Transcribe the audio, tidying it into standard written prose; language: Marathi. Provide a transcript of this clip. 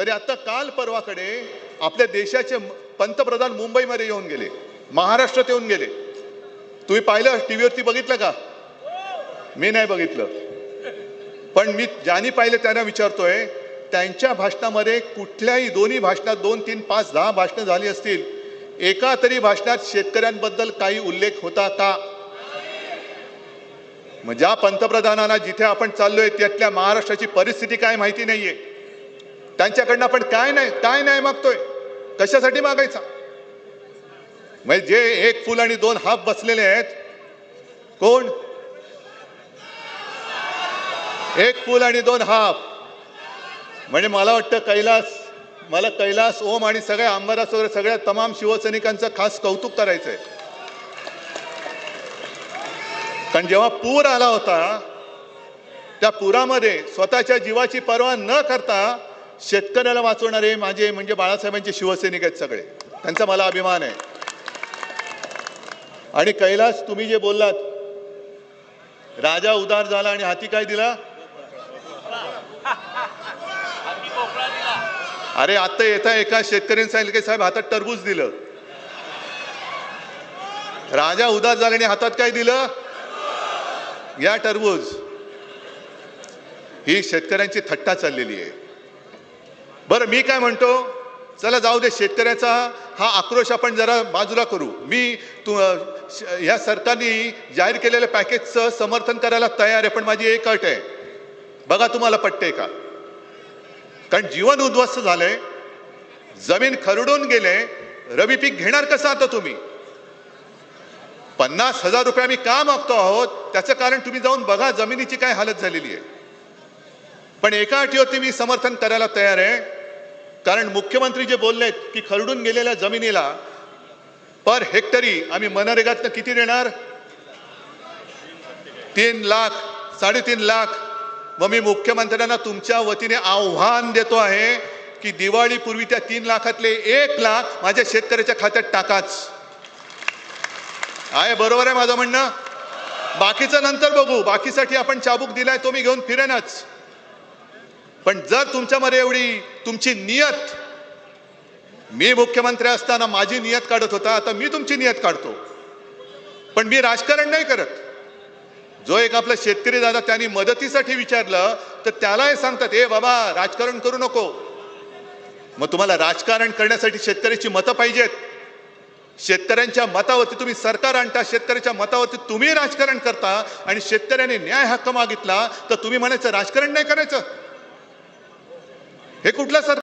तरी आता काल परवाकडे आपल्या देशाचे पंतप्रधान मुंबईमध्ये येऊन गेले, महाराष्ट्रात येऊन गेले. तुम्ही पाहिलं, टीव्हीवरती बघितलं का? मी नाही बघितलं, पण मी ज्यांनी पाहिलं त्यांना विचारतोय, त्यांच्या भाषणामध्ये कुठल्याही दोन्ही भाषणात 2, 3, 5, 10 भाषणं झाली असतील, एका तरी भाषणात शेतकऱ्यांबद्दल काही उल्लेख होता का? मग ज्या पंतप्रधानांना जिथे आपण चाललोय त्यातल्या महाराष्ट्राची परिस्थिती काय माहिती नाहीये, त्यांच्याकडनं आपण काय नाही मागतोय, कशासाठी मागायचा? म्हणजे जे एक फुल आणि दोन हाफ बसलेले आहेत, कोण? एक फुल आणि दोन हाफ. म्हणजे मला वाटतं कैलास ओम आणि सगळ्या आमदारास वगैरे सगळ्या तमाम शिवसैनिकांचं खास कौतुक करायचंय. कारण जेव्हा पूर आला होता, त्या पुरामध्ये स्वतःच्या जीवाची पर्वा न करता शेतकऱ्याला वाचवणारे माझे म्हणजे बाळासाहेबांचे शिवसैनिक आहेत सगळे. त्यांचा मला अभिमान आहे. आणि कैलास, तुम्ही जे बोललात, राजा उदार झाला आणि हाती काय दिला? अरे आता येता एका शेतकऱ्यांनी सांगितलं की साहेब हातात टरबूज दिलं. राजा उदार झाला आणि हातात काय दिलं? या टरबूज. ही शेतकऱ्यांची थट्टा चाललेली आहे. बरं, मी काय म्हणतो, चला जाऊ दे, शेतकऱ्याचा हा आक्रोश आपण जरा बाजूला करू. या सरकारने जाहीर केलेल्या पॅकेजचं समर्थन करायला तयार आहे, पण माझी एक अट आहे, बघा तुम्हाला पटते का? कारण जीवन उद्ध्वस्त झालंय, जमीन खरडून गेले, रबी पीक घेणार कसं आता तुम्ही? 50,000 रुपये आम्ही का मागतो आहोत, त्याचं कारण तुम्ही जाऊन बघा जमिनीची काय हालत झालेली आहे. पण एका अटीवरती मी समर्थन करायला तयार आहे, कारण मुख्यमंत्री जे बोललेत की खरडून गेलेल्या जमिनीला पर हेक्टरी आम्ही मनरेगातनं किती देणार? 3 लाख, 3.5 लाख. मग मी मुख्यमंत्र्यांना तुमच्या वतीने आव्हान देतो आहे की दिवाळीपूर्वी त्या 3 लाखातले 1 लाख माझ्या शेतकऱ्याच्या खात्यात टाकाच. आहे, बरोबर आहे माझं म्हणणं? बाकीचं नंतर बघू, बाकीसाठी आपण चाबूक दिलाय तो मी घेऊन फिरेनच. पण जर तुमच्यामध्ये एवढी तुमची नियत, मी मुख्यमंत्री असताना माझी नियत काढत होता, आता मी तुमची नियत काढतो. पण मी राजकारण नाही करत. जो एक आपला शेतकरी दादा त्यांनी मदतीसाठी विचारलं तर त्याला हे सांगतात, ए बाबा राजकारण करू नको. मग तुम्हाला राजकारण करण्यासाठी शेतकऱ्याची मतं पाहिजेत. शेतकऱ्यांच्या मतावरती तुम्ही सरकार आणता, शेतकऱ्याच्या मतावरती तुम्ही राजकारण करता, आणि शेतकऱ्याने न्याय हक्क मागितला तर तुम्ही म्हणायचं राजकारण नाही करायचं. हे कुठलं सर?